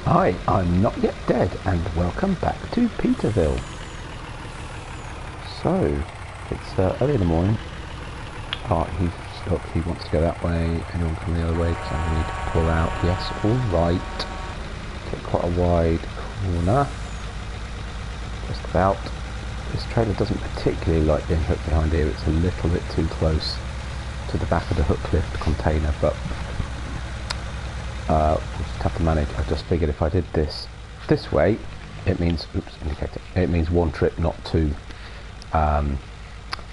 Hi, I'm Not Yet Dead, and welcome back to Petervill. So, it's early in the morning. He wants to go that way. Anyone come the other way? Because I'm going to need to pull out. Yes, all right. Take quite a wide corner. Just about. This trailer doesn't particularly like being hooked behind here. It's a little bit too close to the back of the hook lift container, but we'll just have to manage. I just figured if I did this way, it means, indicator, it means one trip, not two,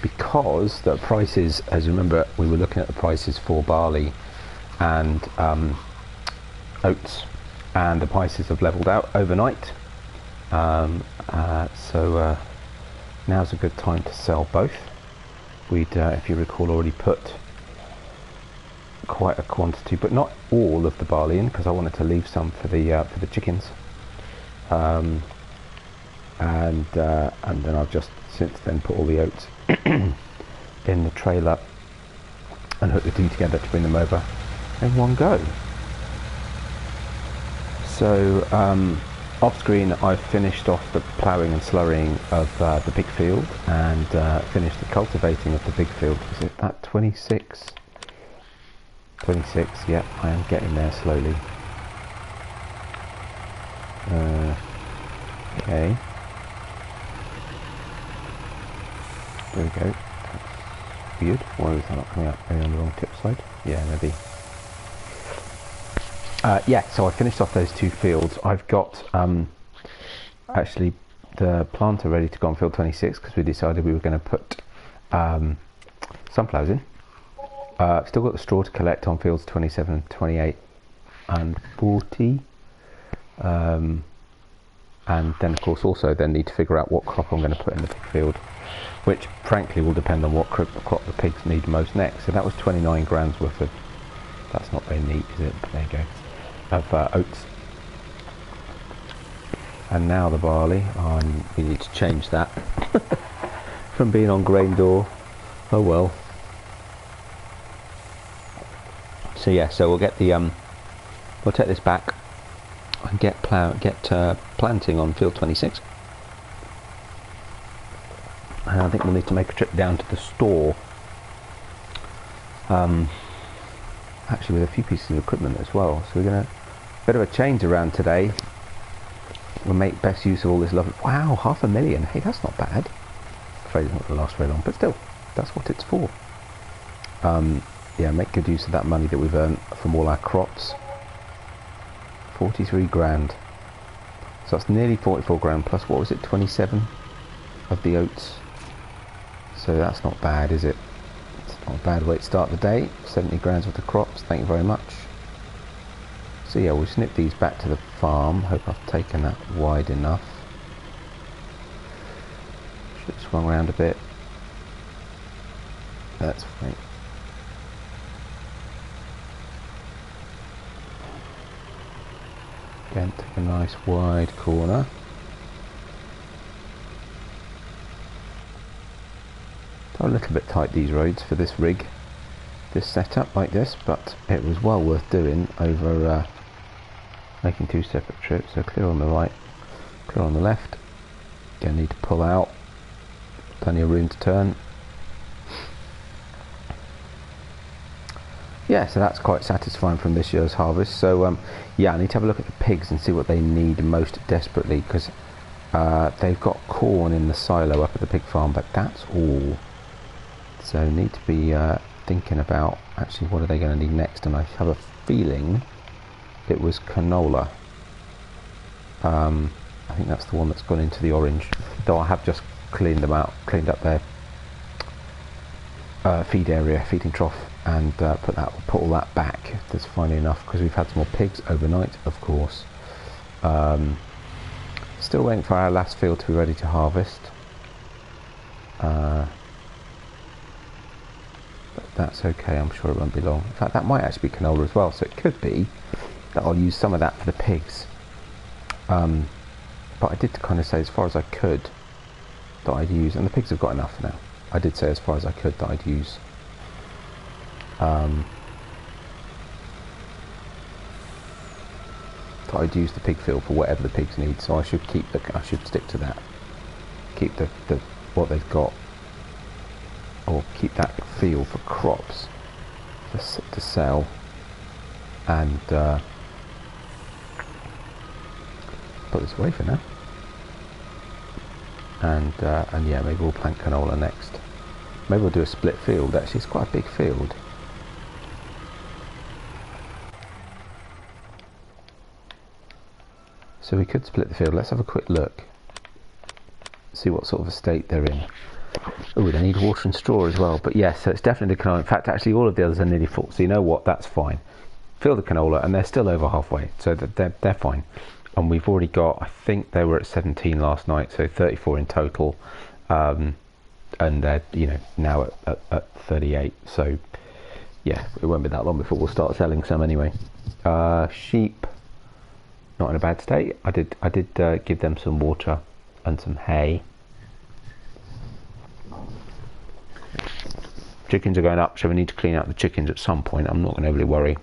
because the prices, as you remember, we were looking at the prices for barley and oats, and the prices have leveled out overnight, so now's a good time to sell both. We'd, if you recall, already put quite a quantity, but not all of the barley in, because I wanted to leave some for the chickens, and then I've just since then put all the oats in the trailer and hooked the two together to bring them over in one go. So off screen I've finished off the ploughing and slurrying of the big field, and finished the cultivating of the big field. Is it that 26? 26, yeah, I am getting there slowly. Okay. There we go. That's weird. Why is that not coming up? Maybe on the wrong tip side? Yeah, maybe. Yeah, so I finished off those two fields. I've got actually the planter ready to go on field 26, because we decided we were going to put sunflowers in. Still got the straw to collect on fields 27, 28 and 40, and then of course also then need to figure out what crop I'm going to put in the big field, which frankly will depend on what crop the pigs need most next. So that was 29 grams worth of, that's not very neat, is it? But there you go, of oats. And now the barley, we need to change that from being on grain door. Oh well. So yeah, so we'll get the we'll take this back and get planting on field 26, and I think we'll need to make a trip down to the store, actually with a few pieces of equipment as well. So we're gonna bit of a change around today. We'll make best use of all this lovely. Wow, 500,000. Hey, that's not bad. I'm afraid it's not going to last very long, but still, that's what it's for. Yeah, make good use of that money that we've earned from all our crops. 43 grand. So that's nearly 44 grand plus, what was it, 27 of the oats. So that's not bad, is it? It's not a bad way to start the day. 70 grand worth of crops, thank you very much. So yeah, we'll snip these back to the farm. Hope I've taken that wide enough. Should have swung around a bit. That's fine. Again, take a nice wide corner. They're a little bit tight, these roads, for this rig, this setup like this, but it was well worth doing over making two separate trips. So clear on the right, clear on the left. Again, need to pull out, plenty of room to turn. Yeah, so that's quite satisfying from this year's harvest. So yeah, I need to have a look at the pigs and see what they need most desperately, because they've got corn in the silo up at the pig farm, but that's all. So need to be thinking about actually what are they going to need next, and I have a feeling it was canola. I think that's the one that's gone into the orange, though I have just cleaned them out, cleaned up their feed area, feeding trough, and put all that back if there's finally enough, because we've had some more pigs overnight, of course. Still waiting for our last field to be ready to harvest, but that's okay, I'm sure it won't be long. In fact, that might actually be canola as well, so it could be that I'll use some of that for the pigs, but I did kind of say as far as I could that I'd use, and the pigs have got enough now. I did say as far as I could that I'd use I'd use the pig field for whatever the pigs need. So I should stick to that. Keep the what they've got, or keep that field for crops to sell, and put this away for now. And yeah, maybe we'll plant canola next. Maybe we'll do a split field. Actually, it's quite a big field. So we could split the field. Let's have a quick look. See what sort of a state they're in. Oh, they need water and straw as well. But yes, so it's definitely the canola. In fact, actually, all of the others are nearly full. So you know what? That's fine. Fill the canola, and they're still over halfway. So they're fine. And we've already got, I think they were at 17 last night, so 34 in total. And they're, you know, now at 38. So yeah, it won't be that long before we'll start selling some anyway. Sheep, not in a bad state. I did give them some water and some hay. Chickens are going up, so we need to clean out the chickens at some point. I'm not going to overly worry.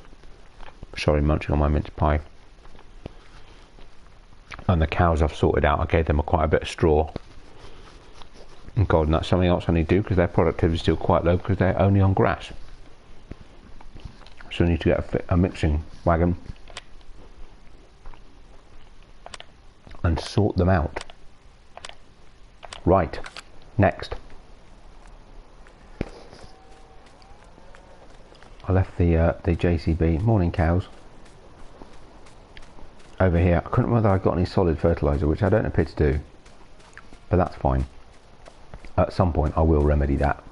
Sorry, munching on my mince pie. And the cows I've sorted out. I gave them quite a bit of straw. And God, and that's something else I need to do, because their productivity is still quite low because they're only on grass. So I need to get a mixing wagon and sort them out. Right, next. I left the JCB, morning cows, over here. I couldn't remember whether I got any solid fertilizer, which I don't appear to do, but that's fine. At some point I will remedy that,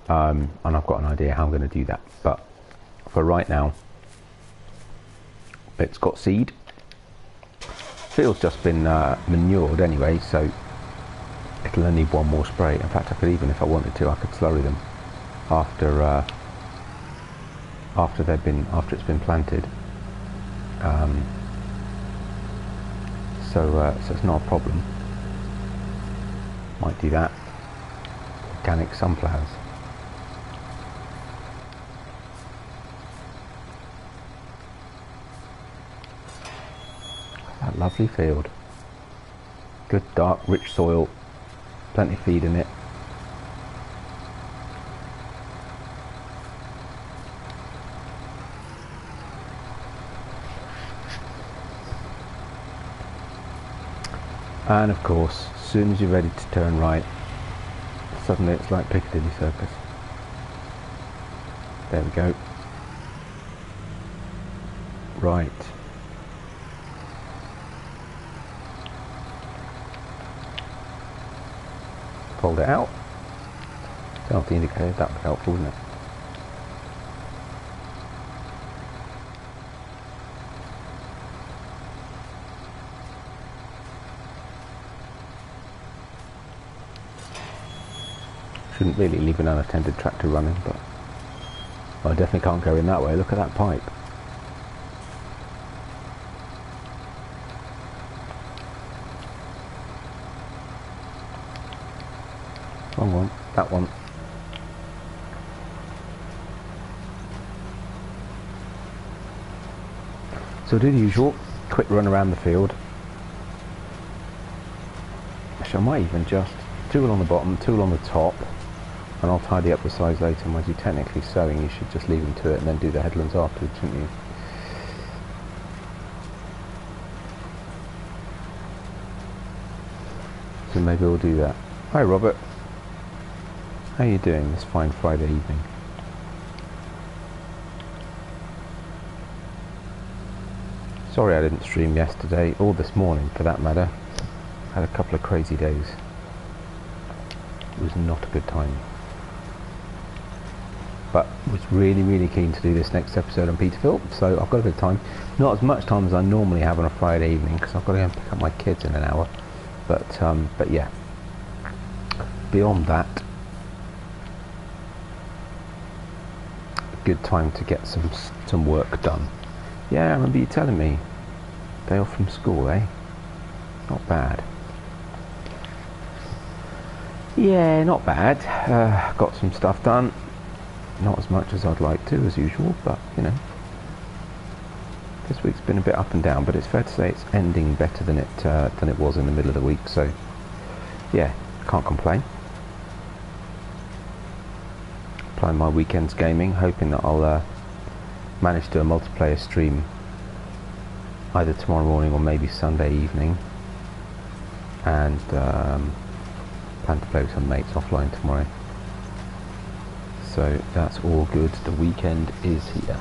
and I've got an idea how I'm going to do that, but for right now it's got seed. Field's just been manured anyway, so it'll only need one more spray. In fact, I could even, if I wanted to, I could slurry them after it's been planted. So it's not a problem. Might do that. Organic sunflowers. That lovely field. Good dark, rich soil. Plenty of feed in it. And of course, as soon as you're ready to turn right, suddenly it's like Piccadilly Circus. There we go. Right. Fold it out. Turn off the indicator, that would be helpful, wouldn't it? Shouldn't really leave an unattended tractor running, but well, I definitely can't go in that way. Look at that pipe. Wrong one, that one. So do the usual, quick run around the field. Actually, I might even just two along the bottom, two along the top. And I'll tidy up the sides later. And as you're technically sowing, you should just leave them to it and then do the headlands afterwards, shouldn't you? So maybe we'll do that. Hi Robert. How are you doing this fine Friday evening? Sorry I didn't stream yesterday, or this morning for that matter. I had a couple of crazy days. It was not a good time. But was really keen to do this next episode on Petervill, so I've got a bit of time. Not as much time as I normally have on a Friday evening, because I've got to go and pick up my kids in an hour. But yeah, beyond that, a good time to get some work done. Yeah, I remember you telling me. Day off from school, eh? Not bad. Yeah, not bad. Got some stuff done. Not as much as I'd like to, as usual, but you know. This week's been a bit up and down, but it's fair to say it's ending better than it was in the middle of the week. So yeah, can't complain. Playing my weekends gaming, hoping that I'll manage to do a multiplayer stream either tomorrow morning or maybe Sunday evening, and plan to play with some mates offline tomorrow. So that's all good. The weekend is here.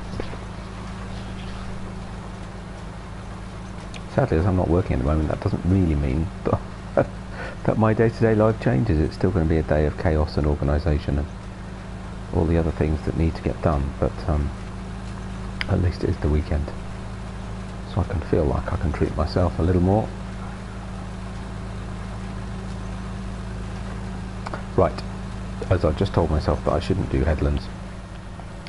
Sadly, as I'm not working at the moment, that doesn't really mean that my day-to-day life changes. It's still going to be a day of chaos and organisation and all the other things that need to get done, but at least it is the weekend, so I can feel like I can treat myself a little more. Right, as I just told myself that I shouldn't do headlands,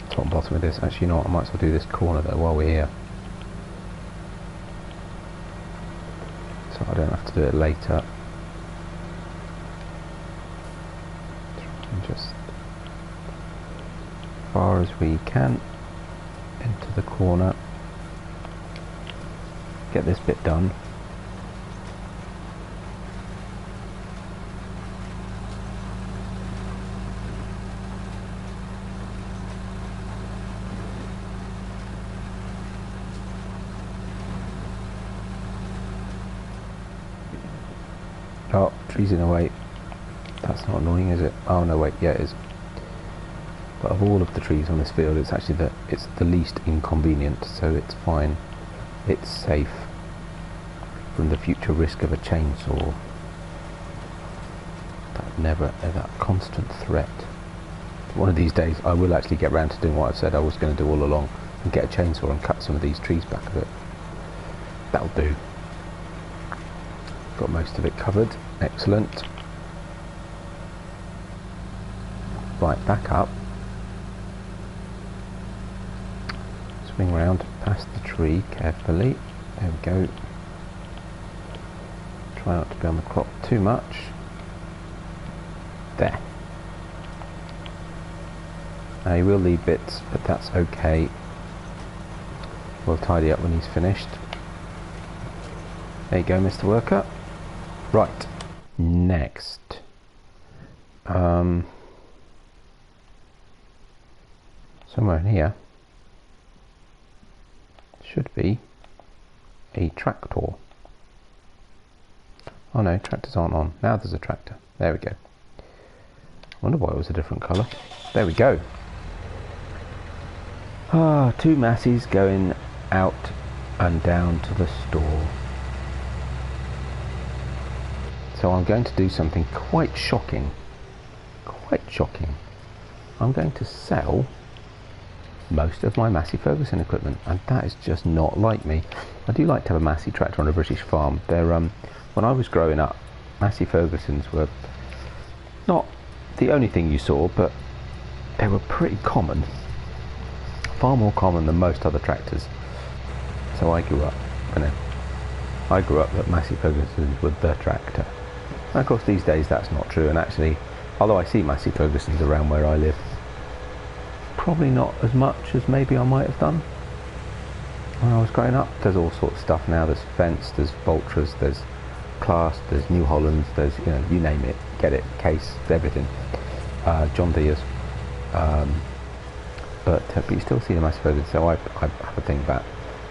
top and bottom of this. Actually, you know what, I might as well do this corner though while we're here, so I don't have to do it later. Just as far as we can into the corner, get this bit done. Oh, trees in the way. That's not annoying, is it? Oh no, wait, yeah it is. But of all of the trees on this field, it's actually the least inconvenient, so it's fine. It's safe from the future risk of a chainsaw. That constant threat. One of these days I will actually get round to doing what I've said I was going to do all along, and get a chainsaw and cut some of these trees back a bit. That'll do. Got most of it covered. Excellent. Right, back up. Swing round past the tree carefully. There we go. Try not to be on the crop too much. There. Now he will leave bits, but that's okay. We'll tidy up when he's finished. There you go, Mr. Worker. Right, next. Somewhere in here should be a tractor. Oh no, tractors aren't on. Now there's a tractor. There we go. I wonder why it was a different colour. There we go. Ah, two Massies going out and down to the store. So I'm going to do something quite shocking. Quite shocking. I'm going to sell most of my Massey Ferguson equipment, and that is just not like me. I do like to have a Massey tractor on a British farm. They're when I was growing up, Massey Fergusons were not the only thing you saw, but they were pretty common, far more common than most other tractors. So I grew up, that Massey Fergusons were the tractor. And of course these days that's not true, and actually, although I see Massey Fergusons around where I live, probably not as much as maybe I might have done when I was growing up. There's all sorts of stuff now. There's Fence, there's Valtras, there's Claas, there's New Hollands, there's, you know, you name it, get it, Case, everything. John Deere's, but you still see the Massey Fergusons. So I have a thing about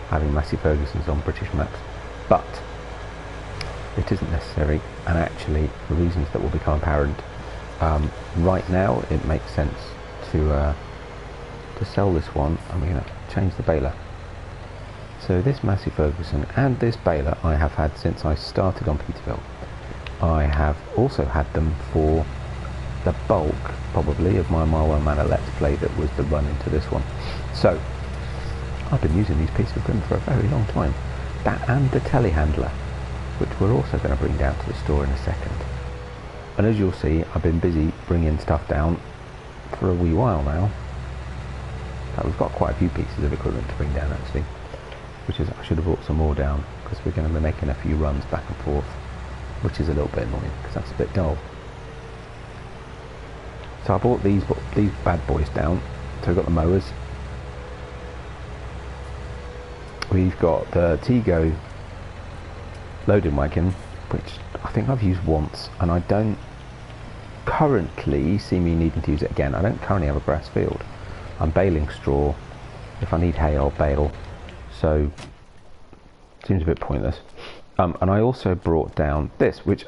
having Massey Fergusons on British maps, but it isn't necessary, and actually for reasons that will become apparent right now, it makes sense to sell this one, and we're going to change the baler. So this Massey Ferguson and this baler I have had since I started on Petervill. I have also had them for the bulk, probably, of my Mile 1 Manor Let's Play that was the run into this one. So I've been using these pieces of equipment for a very long time. That and the telehandler, which we're also going to bring down to the store in a second. And as you'll see, I've been busy bringing stuff down for a wee while now. We've got quite a few pieces of equipment to bring down actually, which is, I should have brought some more down, because we're going to be making a few runs back and forth, which is a little bit annoying because that's a bit dull. So I brought these bad boys down. So we've got the mowers, we've got the Tego loading wagon, which I think I've used once, and I don't currently see me needing to use it again. I don't currently have a grass field. I'm baling straw. If I need hay, I'll bale. So, seems a bit pointless. And I also brought down this, which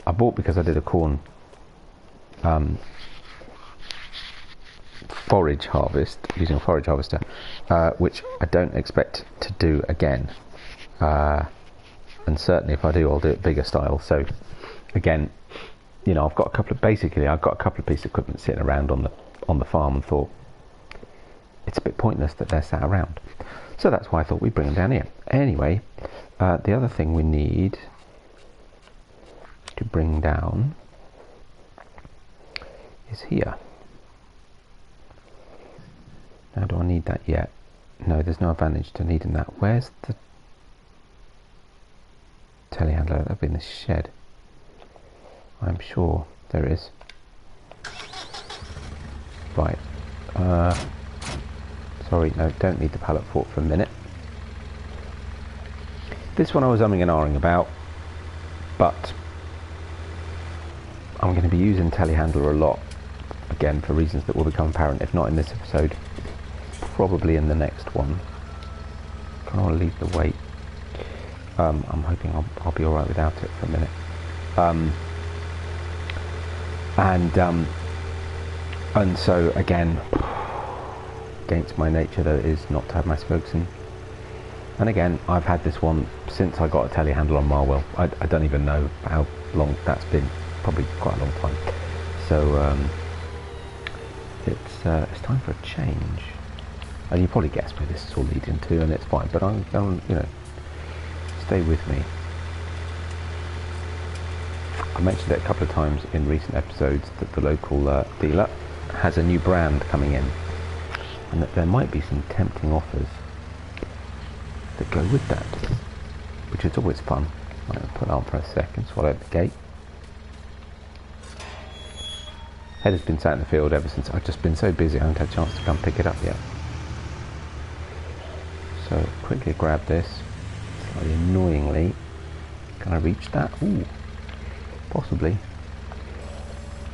I bought because I did a corn forage harvest using a forage harvester, which I don't expect to do again. And certainly if I do, I'll do it bigger style. So again, you know, I've got a couple of pieces of equipment sitting around on the farm, and thought it's a bit pointless that they're sat around. So that's why I thought we'd bring them down here. Anyway, the other thing we need to bring down is here. Now, do I need that yet? No, there's no advantage to needing that. Where's the telehandler? That'll be in the shed. I'm sure there is. Right. Sorry, no, don't need the pallet fork for a minute. This one I was umming and ahhing about, but I'm going to be using telehandler a lot, again for reasons that will become apparent, if not in this episode, probably in the next one. Can I leave the weight? I'm hoping I'll be alright without it for a minute. And so again, against my nature though it is not to have my spokes in. And again, I've had this one since I got a telehandler on Marwell. I don't even know how long that's been, probably quite a long time. So it's time for a change. And you probably guessed where this is all leading to, and it's fine, but I'm you know, stay with me. I mentioned it a couple of times in recent episodes that the local dealer has a new brand coming in, and that there might be some tempting offers that go with that, which is always fun. I'm going to put on for a second, swallow the gate. Header's been sat in the field ever since. I've just been so busy I haven't had a chance to come pick it up yet. So quickly grab this, slightly annoyingly. Can I reach that? Ooh, possibly.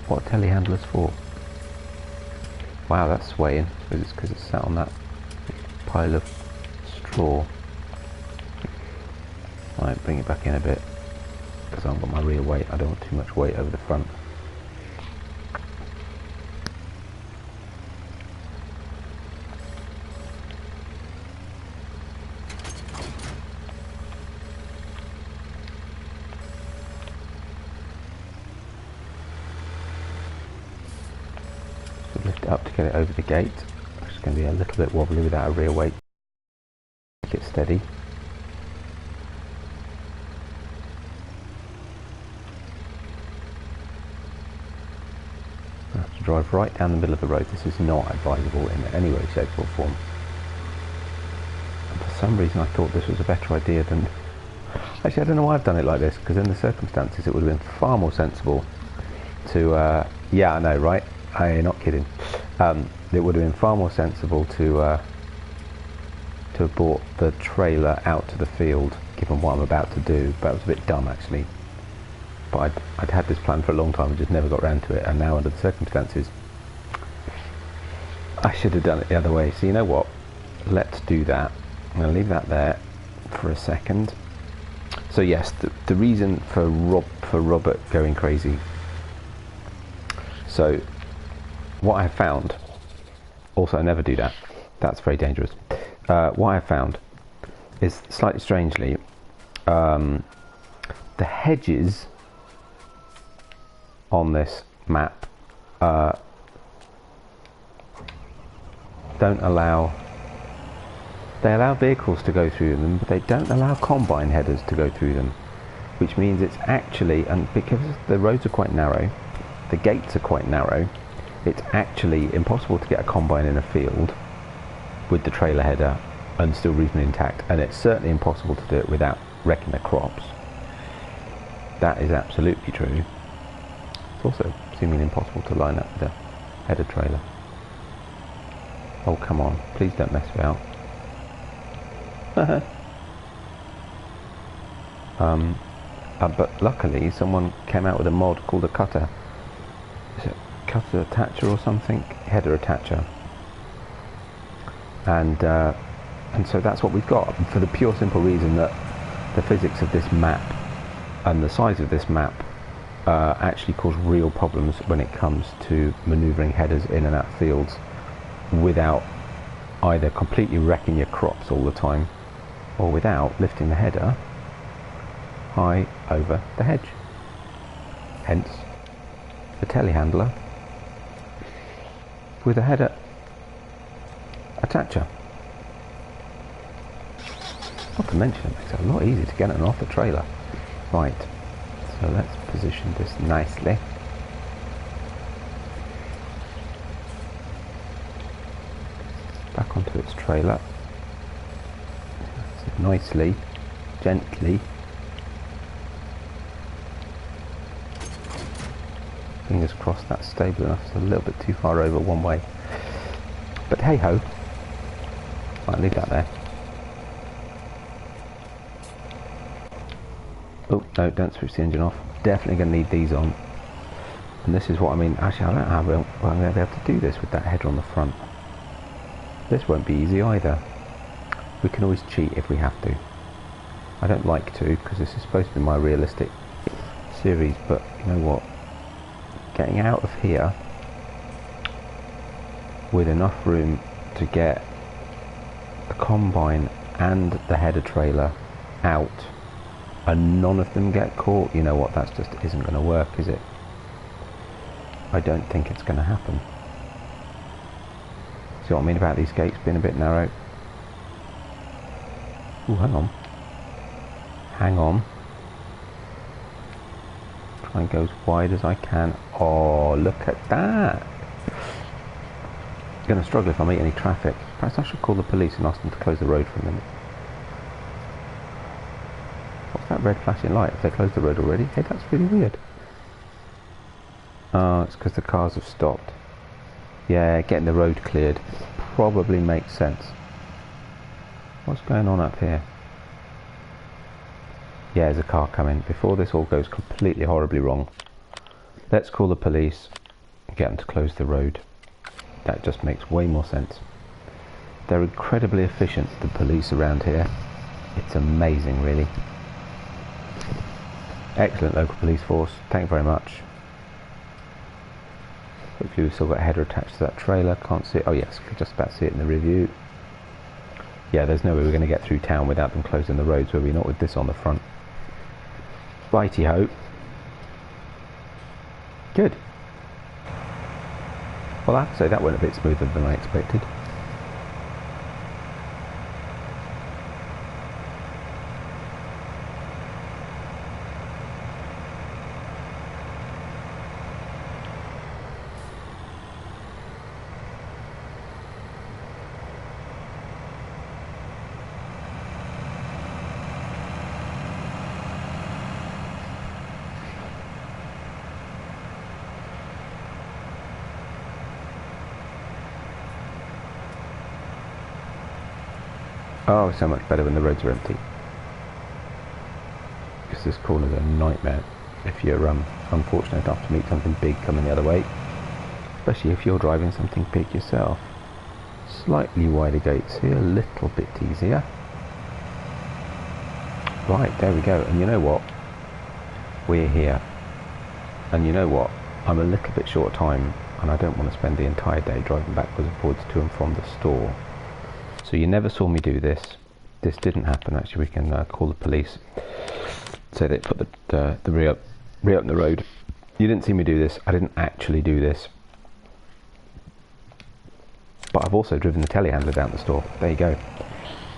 What are telehandlers for? Wow, that's swaying. I suppose it's because it's sat on that pile of straw. Right, bring it back in a bit, because I haven't got my rear weight. I don't want too much weight over the front. Lift it up to get it over the gate, which is going to be a little bit wobbly without a rear weight. Make it steady. I have to drive right down the middle of the road. This is not advisable in any way, shape or form. And for some reason I thought this was a better idea than... Actually, I don't know why I've done it like this, because in the circumstances it would have been far more sensible to... yeah, I know, right? I'm not kidding. It would have been far more sensible to have brought the trailer out to the field, given what I'm about to do. But it was a bit dumb, actually. But I'd had this plan for a long time and just never got around to it. And now, under the circumstances, I should have done it the other way. So you know what? Let's do that. I'm going to leave that there for a second. So yes, the reason for Robert going crazy. So what I have found, also never do that, that's very dangerous. What I have found is, slightly strangely, the hedges on this map don't allow, they allow vehicles to go through them, but they don't allow combine headers to go through them, which means it's actually, and because the roads are quite narrow, the gates are quite narrow, it's actually impossible to get a combine in a field with the trailer header and still reasonably intact, and it's certainly impossible to do it without wrecking the crops. That is absolutely true. It's also seemingly impossible to line up with a header trailer. Oh, come on, please don't mess me out. But luckily someone came out with a mod called a cutter. Is it cutter attacher or something? Header attacher. And so that's what we've got, for the pure simple reason that the physics of this map and the size of this map actually cause real problems when it comes to manoeuvring headers in and out of fields without either completely wrecking your crops all the time or without lifting the header high over the hedge. Hence the telehandler with a header attacher. Not to mention it makes it a lot easier to get it off the trailer. Right, so let's position this nicely. Back onto its trailer. So nicely, gently. Fingers crossed that's stable enough. It's a little bit too far over one way. But hey ho. Might leave that there. Oh no, don't switch the engine off. Definitely going to need these on. And this is what I mean. Actually, I don't know how I'm going to be able to do this with that header on the front. This won't be easy either. We can always cheat if we have to. I don't like to, because this is supposed to be my realistic series, but you know what? Getting out of here with enough room to get the combine and the header trailer out and none of them get caught, you know what, that's just isn't going to work, is it? I don't think it's going to happen. See what I mean about these gates being a bit narrow? Ooh, hang on. Hang on. Try and go as wide as I can. Oh, look at that! I'm going to struggle if I meet any traffic. Perhaps I should call the police and ask them to close the road for a minute. What's that red flashing light? Have they closed the road already? Hey, that's really weird. Oh, it's because the cars have stopped. Yeah, getting the road cleared probably makes sense. What's going on up here? Yeah, there's a car coming. Before this all goes completely horribly wrong, let's call the police and get them to close the road. That just makes way more sense. They're incredibly efficient, the police around here. It's amazing, really. Excellent local police force. Thank you very much. Hopefully we've still got a header attached to that trailer. Can't see it. Oh yes, can just about see it in the review. Yeah, there's no way we're going to get through town without them closing the roads, will we? Not with this on the front. Righty ho. Good. Well, I have to say that went a bit smoother than I expected. Oh, so much better when the roads are empty. Because this corner's a nightmare if you're unfortunate enough to meet something big coming the other way. Especially if you're driving something big yourself. Slightly wider gates here, a little bit easier. Right, there we go. And you know what? We're here. And you know what? I'm a little bit short of time and I don't want to spend the entire day driving backwards and forwards to and from the store. So you never saw me do this. This didn't happen. Actually, we can call the police. So they put the reopen the road. You didn't see me do this. I didn't actually do this. But I've also driven the telehandler down the store. There you go.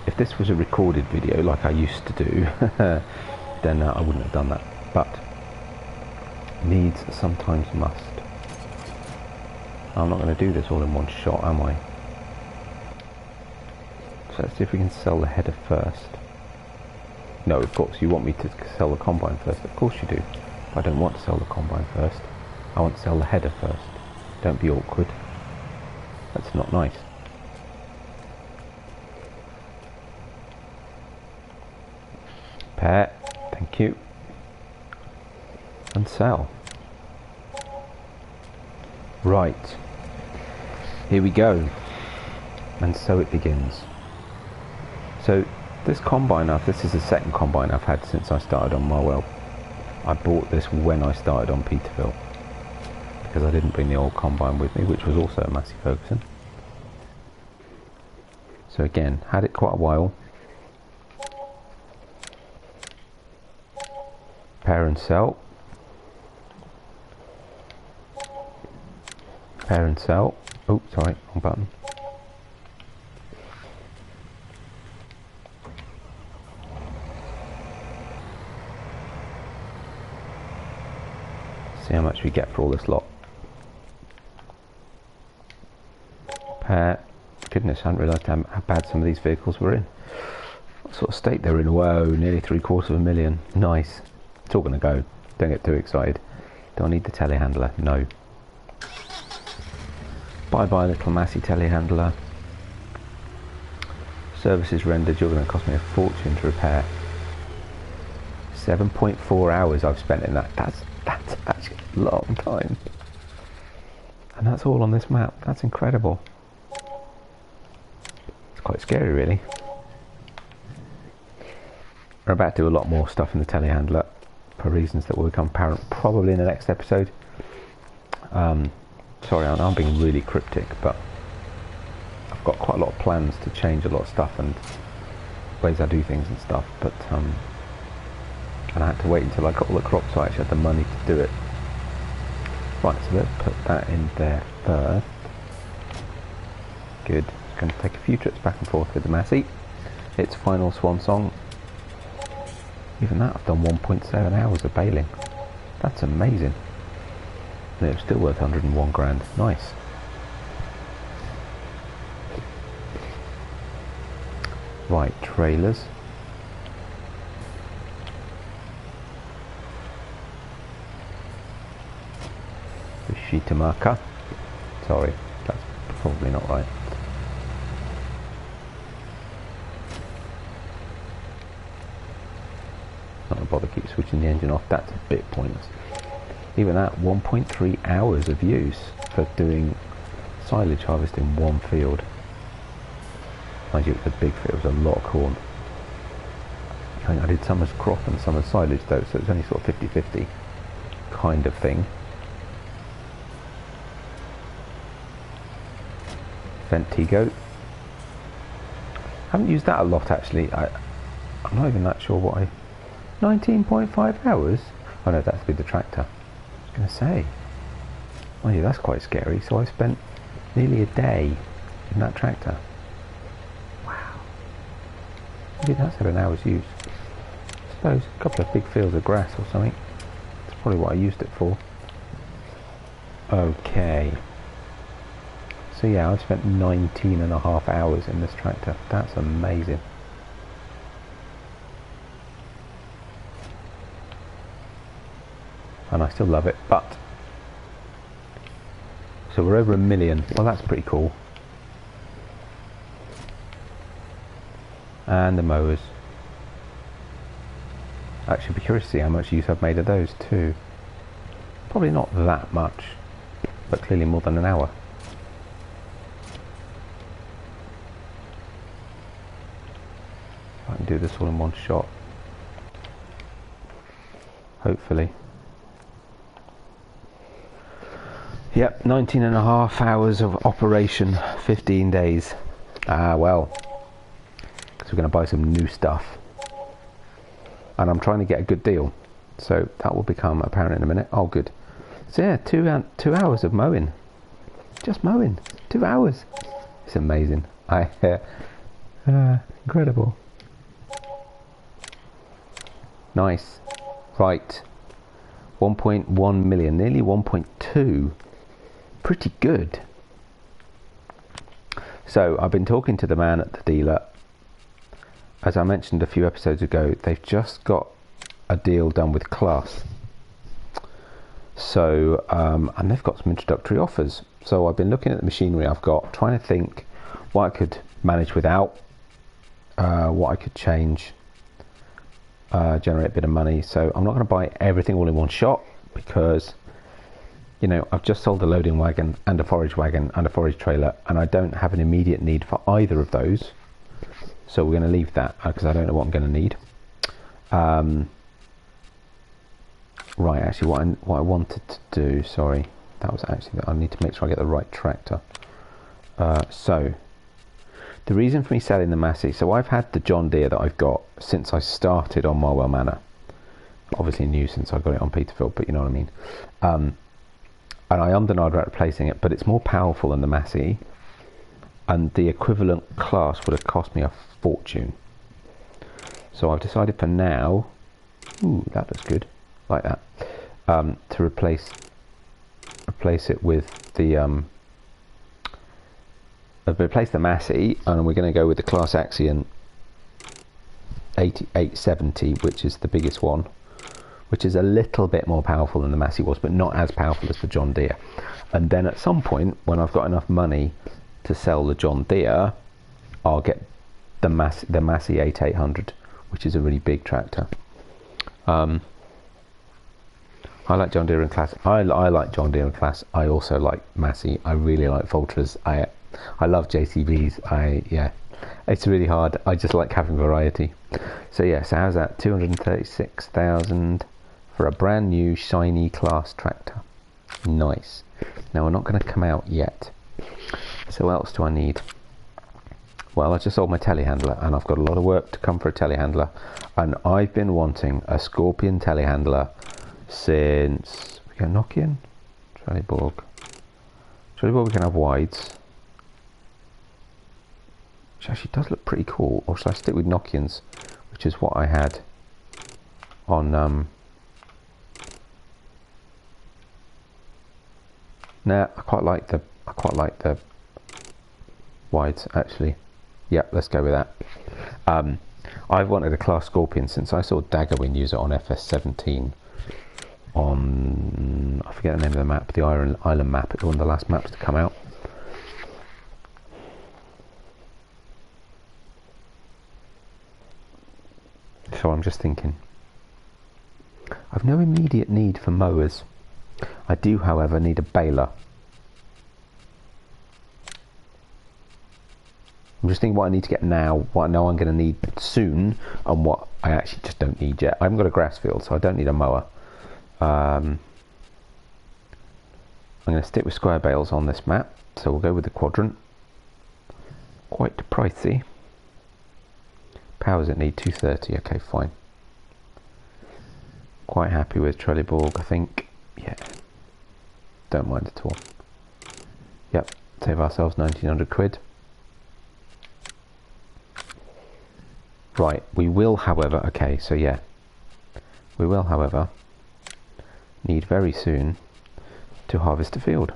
If this was a recorded video like I used to do, then I wouldn't have done that. But needs sometimes must. I'm not going to do this all in one shot, am I? So let's see if we can sell the header first. No, of course, you want me to sell the combine first. Of course you do. But I don't want to sell the combine first. I want to sell the header first. Don't be awkward. That's not nice. Prepare, thank you, and sell. Right, here we go, and so it begins. So this combine, this is the second combine I've had since I started on Marwell. I bought this when I started on Petervill, because I didn't bring the old combine with me, which was also a Massey Ferguson. So again, had it quite a while. Prepare and sell. Prepare and sell. Oh, sorry, wrong button. See how much we get for all this lot. Prepare. Goodness, I hadn't realised how bad some of these vehicles were in. What sort of state they're in? Whoa, nearly $750,000. Nice. It's all going to go. Don't get too excited. Do I need the telehandler? No. Bye bye little Massey telehandler. Services rendered. You're going to cost me a fortune to repair. 7.4 hours I've spent in that. That's actually a long time. And that's all on this map. That's incredible. It's quite scary really. We're about to do a lot more stuff in the telehandler for reasons that will become apparent probably in the next episode. Sorry, I'm being really cryptic, but I've got quite a lot of plans to change a lot of stuff and ways I do things and stuff, but and I had to wait until I got all the crops so I actually had the money to do it. Right, so let's put that in there first. Good. It's going to take a few trips back and forth with the Massey. Its final swan song. Even that, I've done 1.7 hours of baling. That's amazing. And it was still worth 101 grand. Nice. Right, trailers. Shitamaka. Sorry, that's probably not right. Not gonna bother keep switching the engine off, that's a bit pointless. Even that, 1.3 hours of use for doing silage harvest in one field. Mind you, it was a big field, it was a lot of corn. I think I did summer's crop and summer's silage though, so it's only sort of 50-50 kind of thing. Ventigo. Haven't used that a lot actually. I'm not even that sure what 19.5 hours? Oh no, that's with the tractor. I was going to say. Oh yeah, that's quite scary. So I spent nearly a day in that tractor. Wow. Maybe that's had an hour's use. I suppose a couple of big fields of grass or something. That's probably what I used it for. Okay. So yeah, I've spent 19.5 hours in this tractor. That's amazing. And I still love it, but... So we're over 1 million. Well, that's pretty cool. And the mowers. Actually, be curious to see how much use I've made of those too. Probably not that much, but clearly more than an hour. I can do this all in one shot. Hopefully. Yep, 19.5 hours of operation, 15 days. Ah, well. Because we're going to buy some new stuff. And I'm trying to get a good deal. So that will become apparent in a minute. Oh, good. So yeah, 2 hours of mowing. Just mowing. 2 hours. It's amazing. Incredible. Nice. Right. 1.1 million, nearly 1.2. Pretty good. So I've been talking to the man at the dealer. As I mentioned a few episodes ago, they've just got a deal done with Claas. So, and they've got some introductory offers. So I've been looking at the machinery I've got, trying to think what I could manage without, what I could change. generate a bit of money. So I'm not going to buy everything all in one shot, because, you know, I've just sold a loading wagon and a forage trailer, and I don't have an immediate need for either of those. So we're going to leave that, because I don't know what I'm going to need. Right, actually what I wanted to do, sorry, that was actually, I need to make sure I get the right tractor. So the reason for me selling the Massey, so I've had the John Deere that I've got since I started on Marwell Manor. Obviously new since I got it on Petervill, but you know what I mean. And I am denied about replacing it, but it's more powerful than the Massey, and the equivalent class would have cost me a fortune. So I've decided for now, ooh, that looks good, like that, to replace it with the replace the Massey, and we're going to go with the Claas-y 870, which is the biggest one, which is a little bit more powerful than the Massey was, but not as powerful as the John Deere. And then at some point, when I've got enough money to sell the John Deere, I'll get the Massey 8800, which is a really big tractor. I like John Deere and Claas. I like John Deere and Claas. I also like Massey. I really like Voltras. I love JCBs. Yeah, it's really hard. I just like having variety. So yeah, so how's that? 236,000 for a brand new shiny Claas tractor. Nice. Now we're not going to come out yet. So what else do I need? Well, I just sold my telehandler, and I've got a lot of work to come for a telehandler, and I've been wanting a Scorpion telehandler since we go Nokian, Trelleborg. Trelleborg we can have wides, which actually does look pretty cool. Or should I stick with Nokians, which is what I had on nah, I quite like the wides actually. Yep, let's go with that. I've wanted a Claas Scorpion since I saw Daggerwin use it on FS17 on, I forget the name of the map, the Island map. It's one of the last maps to come out. So I'm just thinking, I've no immediate need for mowers. I do, however, need a baler. I'm just thinking what I need to get now, what I know I'm going to need soon, and what I actually just don't need yet. I haven't got a grass field, so I don't need a mower. I'm going to stick with square bales on this map, so we'll go with the quadrant. Quite pricey. Power does it need? 230, okay, fine. Quite happy with Trelleborg, I think. Yeah, don't mind at all. Yep, save ourselves 1900 quid. Right, we will, however, okay, so yeah, we will, however, need very soon to harvest a field.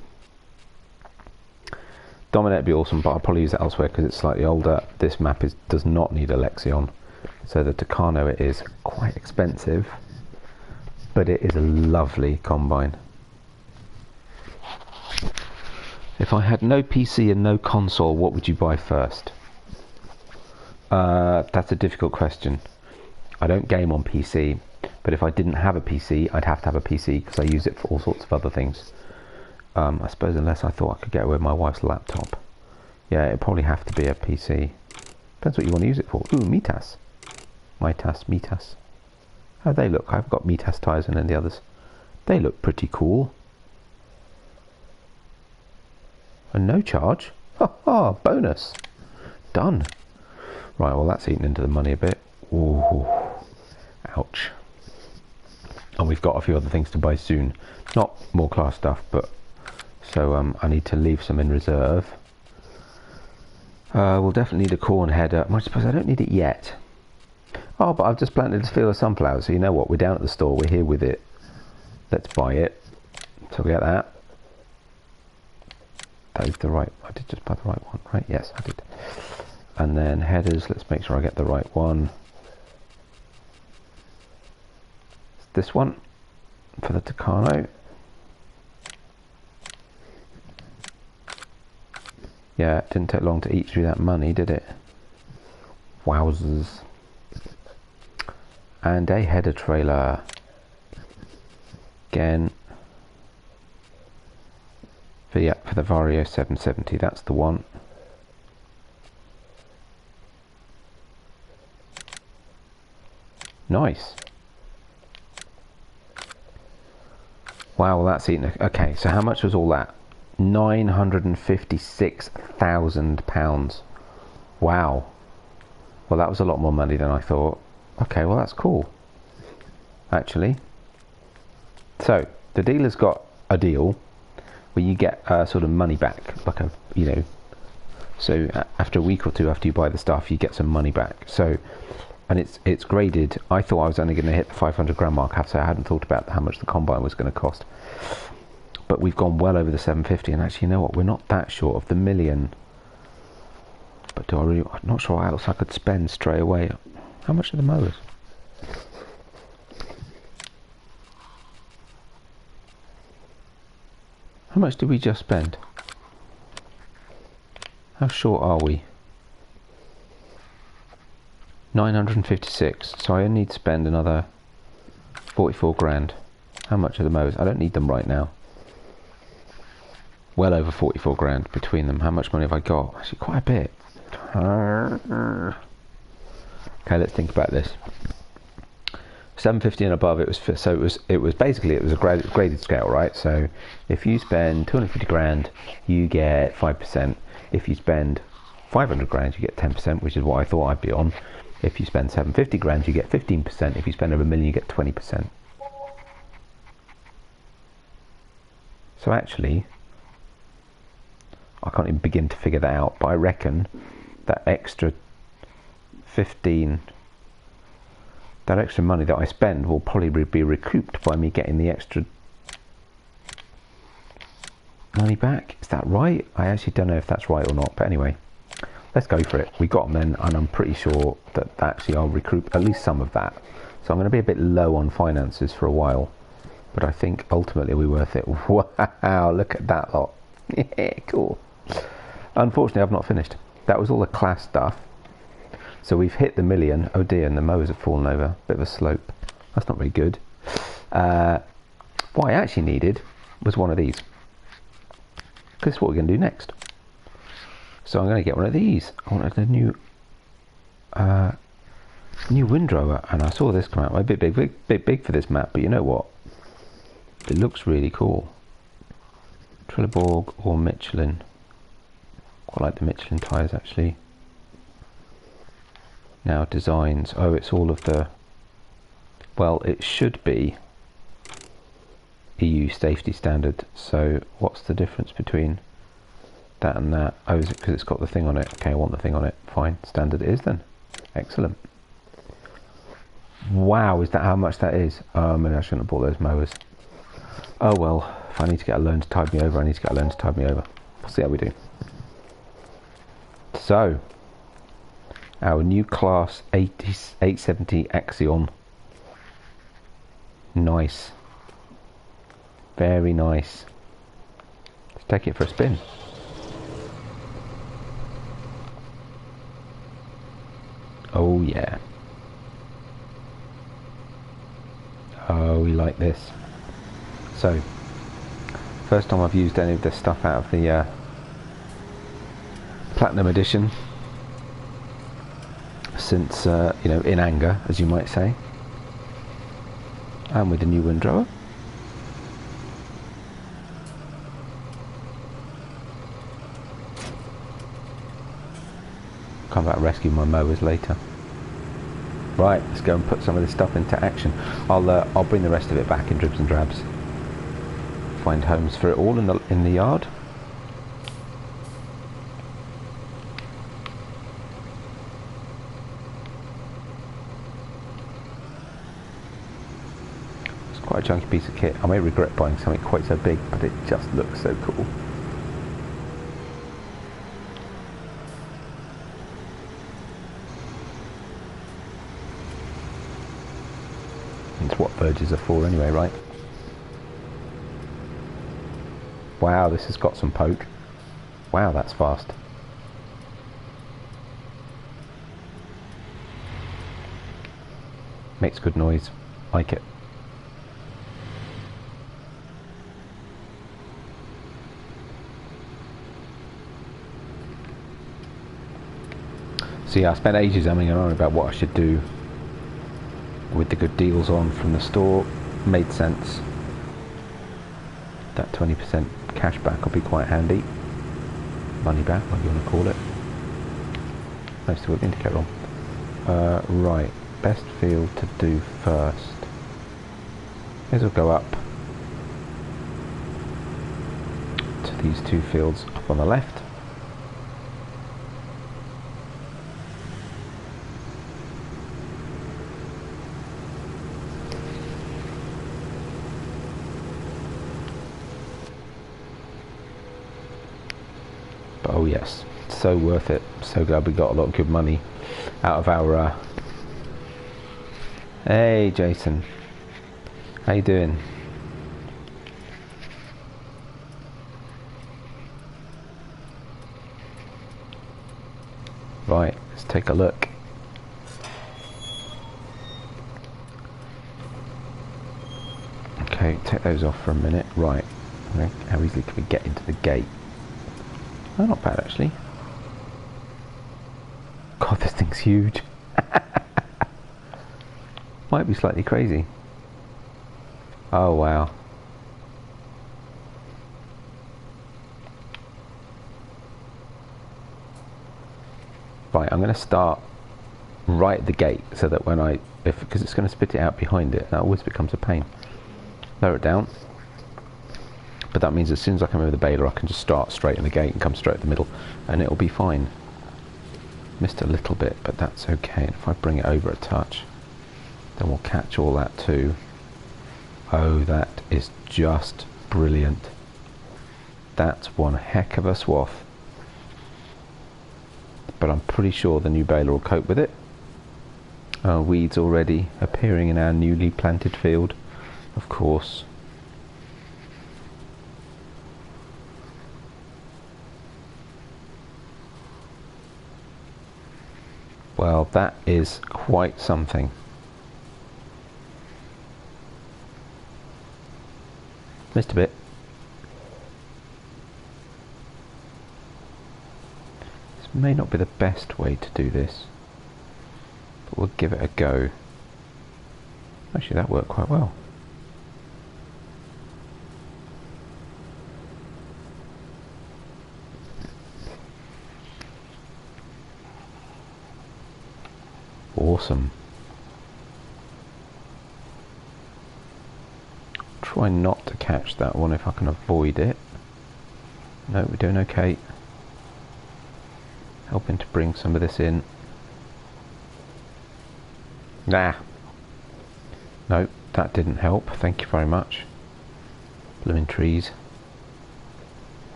Dominate would be awesome, but I'll probably use it elsewhere because it's slightly older. This map does not need a Lexion, so the Tucano it is quite expensive, but it is a lovely combine. If I had no PC and no console, what would you buy first? That's a difficult question. I don't game on PC, but if I didn't have a PC, I'd have to have a PC because I use it for all sorts of other things. I suppose unless I thought I could get away with my wife's laptop. Yeah, it'd probably have to be a PC. Depends what you want to use it for. Ooh, Mitas. Mitas. How do they look? I've got Mitas tyres and then the others. They look pretty cool. And no charge. Ha ha, bonus. Done. Right, well that's eaten into the money a bit. Ooh, ouch. And we've got a few other things to buy soon. Not more Claas stuff, but so I need to leave some in reserve. We'll definitely need a corn header. I suppose I don't need it yet. Oh, but I've just planted a field of sunflowers, so you know what? We're down at the store. We're here with it. Let's buy it. So we get that. That is the right. I did just buy the right one, right? Yes, I did. And then headers, let's make sure I get the right one. It's this one for the Tucano. Yeah, it didn't take long to eat through that money, did it? Wowzers. and a header trailer. Again, for the Vario 770, that's the one. Nice. Wow, well that's eating. Okay, so how much was all that? £956,000. Wow. Well, that was a lot more money than I thought. Okay, well that's cool, actually. So the dealer's got a deal where you get sort of money back, like a, you know, so after a week or two after you buy the stuff, you get some money back. So, and it's graded. I thought I was only going to hit the 500 grand mark, so I hadn't thought about how much the combine was going to cost. But we've gone well over the 750, and actually, you know what? We're not that short of the million. But do I really? I'm not sure what else I could spend straight away. How much are the mowers? How much did we just spend? How short are we? 956. So I only need to spend another 44 grand. How much are the mowers? I don't need them right now. Well over 44 grand between them. How much money have I got? Actually, quite a bit. Okay, let's think about this. 750 and above, it was basically a graded scale, right? So if you spend 250 grand, you get 5%. If you spend 500 grand, you get 10%, which is what I thought I'd be on. If you spend 750 grand, you get 15%. If you spend over $1 million, you get 20%. So actually, I can't even begin to figure that out, but I reckon that extra 15, that extra money that I spend will probably be recouped by me getting the extra money back. Is that right? I actually don't know if that's right or not, but anyway, let's go for it. We got them then, and I'm pretty sure that actually I'll recoup at least some of that. So I'm going to be a bit low on finances for a while, but I think ultimately it'll be worth it. Wow, look at that lot. Yeah, cool. Unfortunately, I've not finished. That was all the class stuff. So we've hit the million. Oh dear, and the mowers have fallen over. Bit of a slope. That's not very good. What I actually needed was one of these. This is what we're going to do next. So I'm going to get one of these. I wanted a new windrower, and I saw this come out. A bit big for this map, but you know what? It looks really cool. Trelleborg or Michelin. Quite like the Michelin tyres actually. Now designs. Oh, it's all of the. Well, it should be EU safety standard. So what's the difference between that and that? Oh, is it because it's got the thing on it? Okay, I want the thing on it. Fine, standard it is then. Excellent. Wow, is that how much that is? Maybe I shouldn't have bought those mowers. Oh well, if I need to get a loan to tide me over, I need to get a loan to tide me over. We'll see how we do. So, our new class 870 Axion. Nice. Very nice. Let's take it for a spin. Oh yeah. Oh, we like this. So, first time I've used any of this stuff out of the Platinum Edition since, you know, in anger, as you might say. And with the new windrower. Come back and rescue my mowers later. Right, let's go and put some of this stuff into action. I'll bring the rest of it back in dribs and drabs. Find homes for it all in the yard. It's quite a chunky piece of kit. I may regret buying something quite so big, but it just looks so cool. It's what verges are for anyway, right? Wow, this has got some poke. Wow, that's fast. Makes good noise. Like it. So yeah, I spent ages umming and ahhing about what I should do with the good deals on from the store. Made sense. That 20% cash back will be quite handy. Money back, whatever you want to call it. No, still with the indicator on. Right, best field to do first. May as well go up to these two fields up on the left. But oh yes, so worth it. So glad we got a lot of good money out of our Hey Jason, how you doing? Right, let's take a look. Okay, take those off for a minute. Right, how easily can we get into the gate? Oh, not bad actually. God, this thing's huge. Might be slightly crazy. Oh wow. Right, I'm going to start right at the gate so that when because it's going to spit it out behind it, that always becomes a pain. Lower it down. But that means as soon as I come over the baler, I can just start straight in the gate and come straight at the middle, and it'll be fine. Missed a little bit, but that's okay. And if I bring it over a touch, then we'll catch all that too. Oh, that is just brilliant. That's one heck of a swath. But I'm pretty sure the new baler will cope with it. Weeds already appearing in our newly planted field, of course. Well, that is quite something. Missed a bit. This may not be the best way to do this, but we'll give it a go. Actually, that worked quite well. Awesome. Try not to catch that one if I can avoid it. No, we're doing okay. Helping to bring some of this in. Nah. No, that didn't help. Thank you very much. Blooming trees.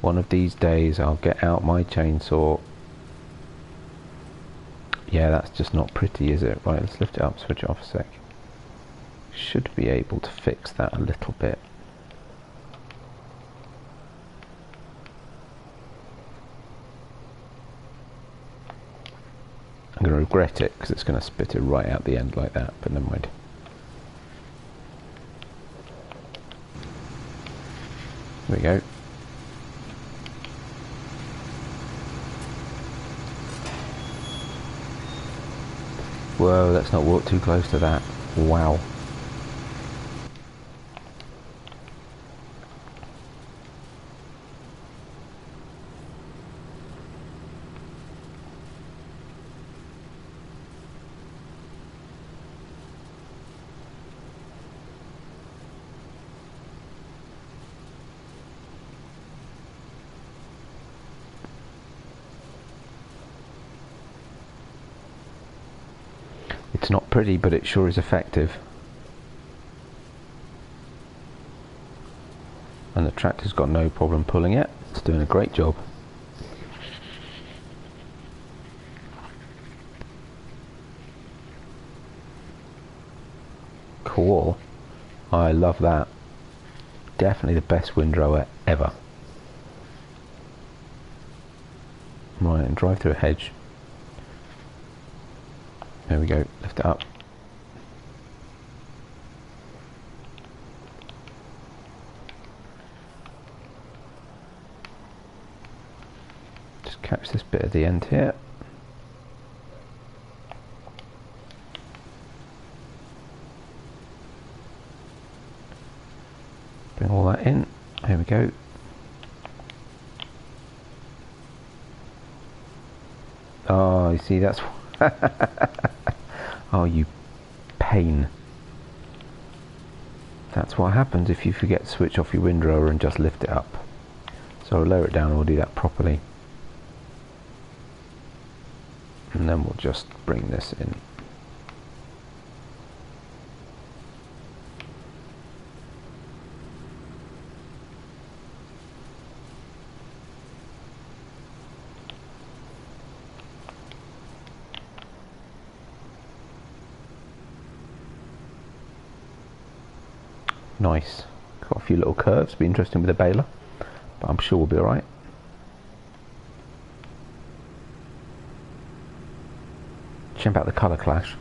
One of these days I'll get out my chainsaw. Yeah, that's just not pretty, is it? Right, let's lift it up, switch it off a sec. Should be able to fix that a little bit. I'm going to regret it because it's going to spit it right out the end like that, but never mind. There we go. Whoa, let's not walk too close to that. Wow. It's not pretty, but it sure is effective. And the tractor's got no problem pulling it. It's doing a great job. Cool. I love that. Definitely the best windrower ever. Right, and drive through a hedge. There we go, lift it up. Just catch this bit at the end here. Bring all that in. There we go. Oh, you see, that's... Oh, you pain. That's what happens if you forget to switch off your windrower and just lift it up. So I'll lower it down and we'll do that properly. And then we'll just bring this in. Nice. Got a few little curves, be interesting with the baler, but I'm sure we'll be alright. Check out the colour clash.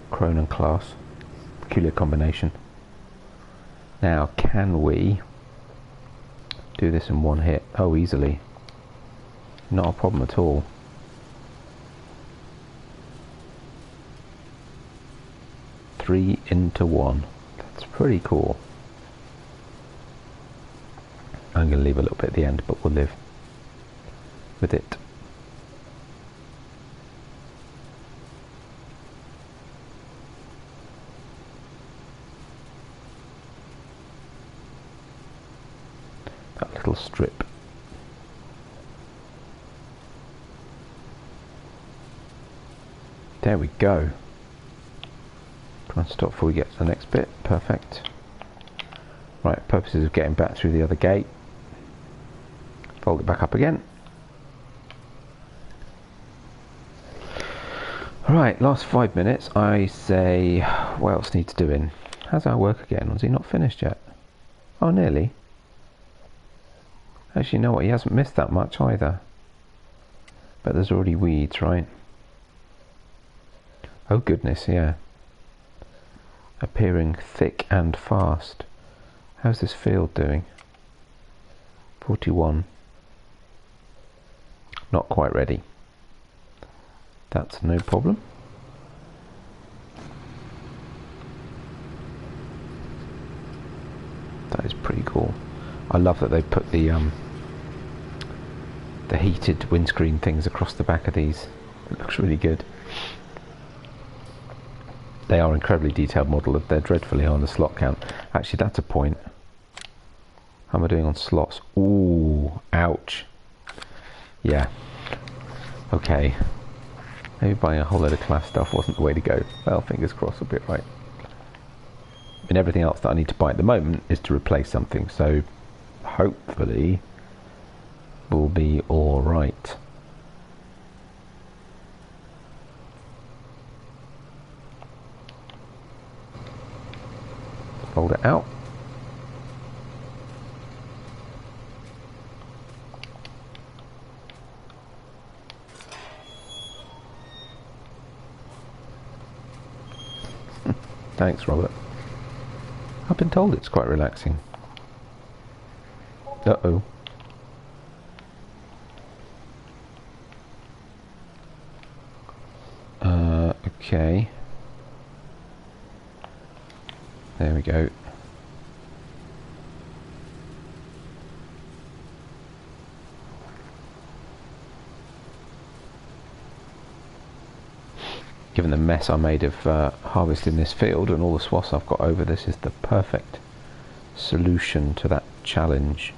Krone and Claas. Peculiar combination. Now, can we do this in one hit? Oh, easily. Not a problem at all. Three into one. That's pretty cool. I'm going to leave a little bit at the end, but we'll live with it. That little strip. There we go. Try and stop before we get to the next bit. Perfect. Right, purposes of getting back through the other gate. Fold it back up again. Right, last 5 minutes. I say, what else needs doing? How's our work again? Was he not finished yet? Oh, nearly. Actually, you know what? He hasn't missed that much either. But there's already weeds, right? Oh goodness, yeah. Appearing thick and fast. How's this field doing? 41. Not quite ready. That's no problem. That is pretty cool. I love that they put the heated windscreen things across the back of these. It looks really good. They are incredibly detailed model. They're dreadfully high on the slot count. Actually, that's a point. How am I doing on slots? Ooh, ouch. Yeah. Okay. Maybe buying a whole load of class stuff wasn't the way to go. Well, fingers crossed, I'll be right. And everything else that I need to buy at the moment is to replace something. So, hopefully, we'll be all right. Fold it out. Thanks, Robert. I've been told it's quite relaxing. Uh-oh. Okay. There we go. Given the mess I made of harvesting this field and all the swaths I've got over, this is the perfect solution to that challenge.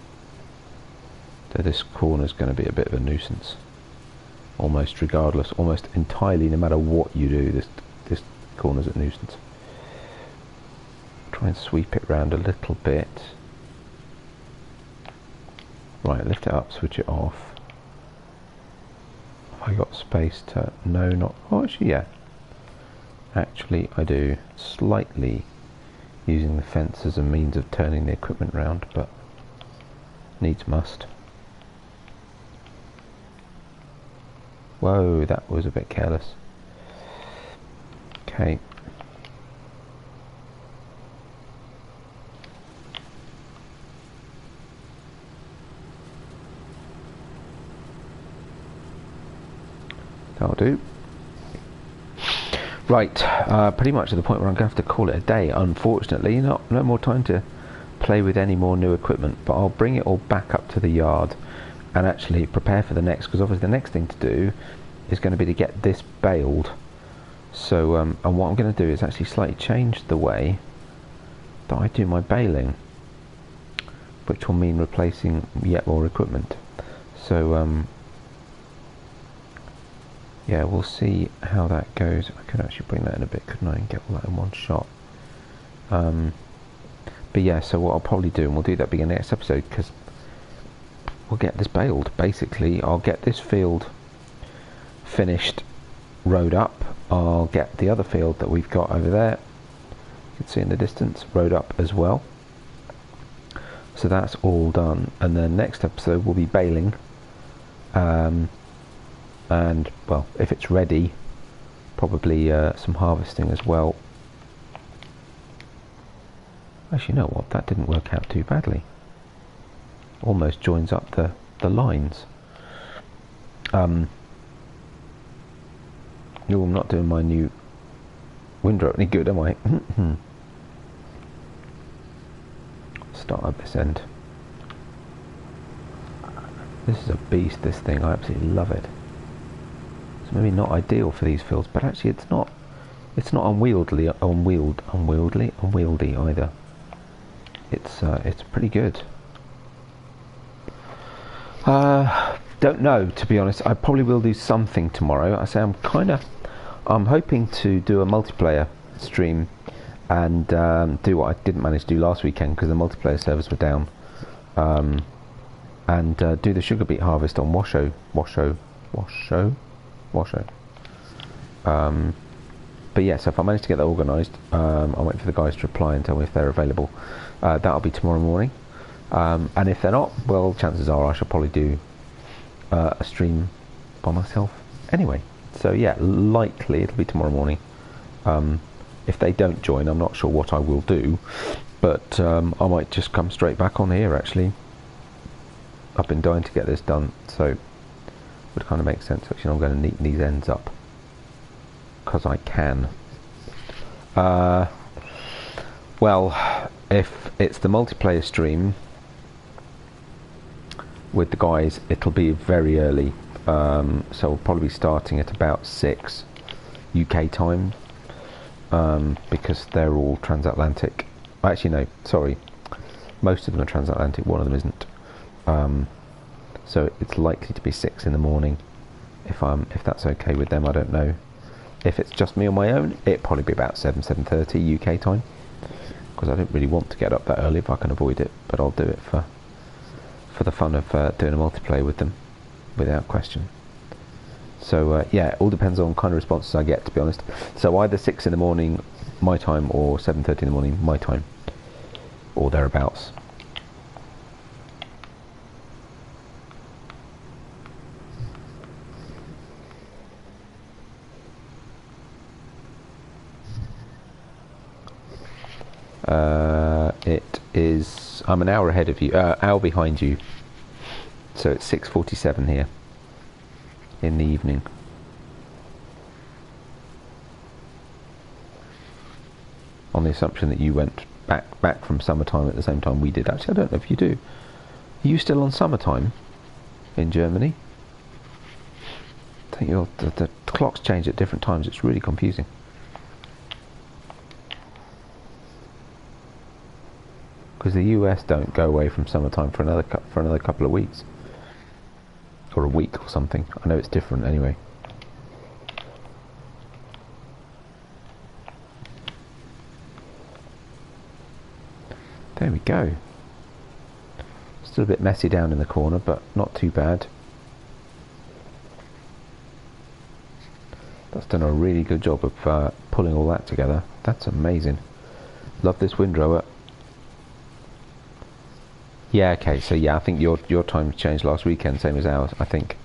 So this corner is going to be a bit of a nuisance. Almost regardless, almost entirely, no matter what you do, this corner's a nuisance. Try and sweep it round a little bit. Right, lift it up, switch it off. Have I got space to... No, not... Oh, actually, yeah. Actually, I do. Slightly using the fence as a means of turning the equipment round, but needs must. Whoa, that was a bit careless. Okay. That'll do. Right, pretty much at the point where I'm going to have to call it a day. Unfortunately, no more time to play with any more new equipment, but I'll bring it all back up to the yard and actually prepare for the next, because obviously the next thing to do is going to be to get this baled. So, and what I'm going to do is actually slightly change the way that I do my baling, which will mean replacing yet more equipment. So, yeah, we'll see how that goes. I could actually bring that in a bit, couldn't I, and get all that in one shot. But yeah, so what I'll probably do, and we'll do that beginning of next episode, because we'll get this baled. Basically, I'll get this field finished, rowed up. I'll get the other field that we've got over there, you can see in the distance, rowed up as well. So that's all done, and then next episode we'll be baling. And well, if it's ready, probably some harvesting as well. Actually, you know what, that didn't work out too badly. Almost joins up the lines. I'm not doing my new windrow any good, am I? Start at this end. This is a beast, this thing. I absolutely love it. It's maybe not ideal for these fields, but actually it's not unwieldy either. It's pretty good. Don't know, to be honest. I probably will do something tomorrow. I say I'm hoping to do a multiplayer stream and do what I didn't manage to do last weekend because the multiplayer servers were down, and do the sugar beet harvest on Washoe. But yeah, so if I manage to get that organised, I'll wait for the guys to reply and tell me if they're available. That'll be tomorrow morning, and if they're not, well, chances are I shall probably do a stream by myself anyway. So yeah, likely it'll be tomorrow morning. If they don't join, I'm not sure what I will do, but I might just come straight back on here. Actually, I've been dying to get this done, so it would kind of make sense. Actually, I'm going to neaten these ends up because I can. Well, if it's the multiplayer stream with the guys, it'll be very early, so we'll probably be starting at about 6 UK time, because they're all transatlantic. Actually no, sorry, most of them are transatlantic, one of them isn't, so it's likely to be 6 in the morning if that's okay with them. I don't know. If it's just me on my own, it'll probably be about 7:30 UK time, because I don't really want to get up that early if I can avoid it, but I'll do it for the fun of doing a multiplayer with them, without question. So yeah, it all depends on kind of responses I get, to be honest. So either 6 in the morning my time, or 7:30 in the morning my time, or thereabouts. It is, I'm an hour ahead of you, hour behind you, so it's 6:47 here in the evening. On the assumption that you went back from summertime at the same time we did. Actually, I don't know if you do. Are you still on summertime in Germany? I think the clocks change at different times. It's really confusing. Because the US don't go away from summertime for another couple of weeks, or a week or something. I know it's different anyway. There we go. Still a bit messy down in the corner, but not too bad. That's done a really good job of pulling all that together. That's amazing. Love this windrower. Yeah, okay, so yeah, I think your time changed last weekend, same as ours. I think,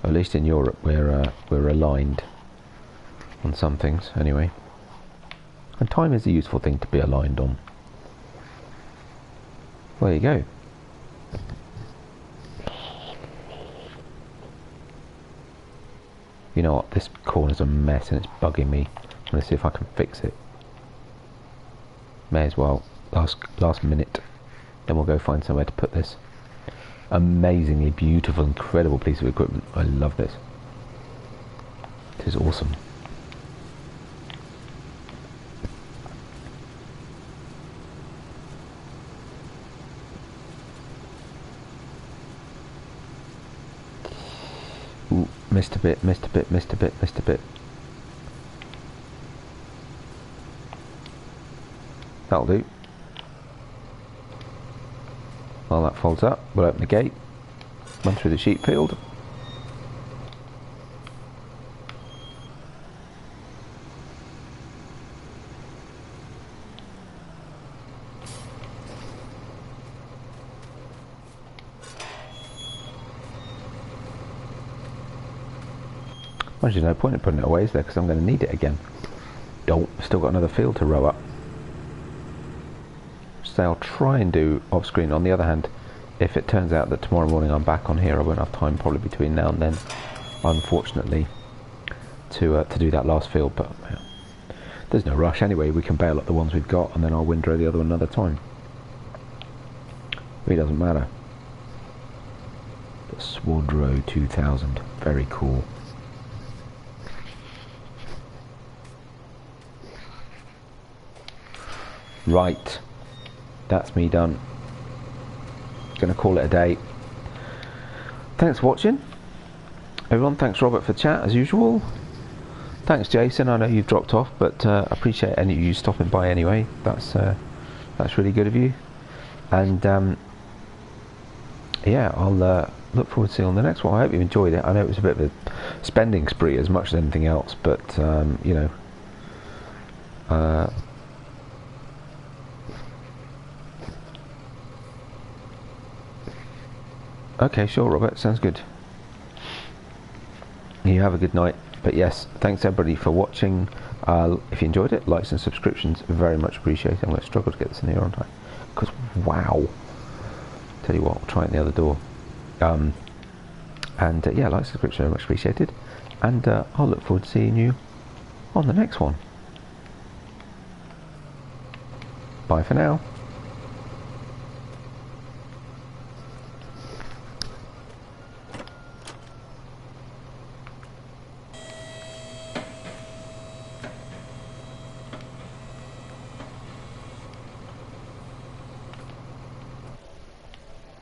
at least in Europe, we're aligned on some things, anyway. And time is a useful thing to be aligned on. Well, there you go. You know what, this corner's a mess and it's bugging me. I'm going to see if I can fix it. May as well, last minute. Then we'll go find somewhere to put this. Amazingly beautiful, incredible piece of equipment. I love this. It is awesome. Ooh, missed a bit, missed a bit, missed a bit, missed a bit. That'll do. While that folds up, we'll open the gate, run through the sheep field. Well, there's no point in putting it away, is there? Because I'm going to need it again. Still got another field to row up. So I'll try and do off screen. On the other hand, if it turns out that tomorrow morning I'm back on here, I won't have time probably between now and then, unfortunately, to do that last field. But there's no rush anyway. We can bail up the ones we've got and then I'll windrow the other one another time. Really doesn't matter. The Swadro 2000, very cool. Right. That's me done. Gonna call it a day. Thanks for watching, everyone. Thanks Robert for chat as usual. Thanks Jason. I know you've dropped off, but I appreciate any of you stopping by anyway. That's really good of you. And yeah, I'll look forward to seeing you on the next one. I hope you enjoyed it. I know it was a bit of a spending spree as much as anything else, but you know. Okay, sure, Robert. Sounds good. You have a good night. But yes, thanks everybody for watching. If you enjoyed it, likes and subscriptions very much appreciated. I'm going to struggle to get this in here on time because wow. Tell you what, I'll try it in the other door. And yeah, like, subscription very much appreciated. And I'll look forward to seeing you on the next one. Bye for now.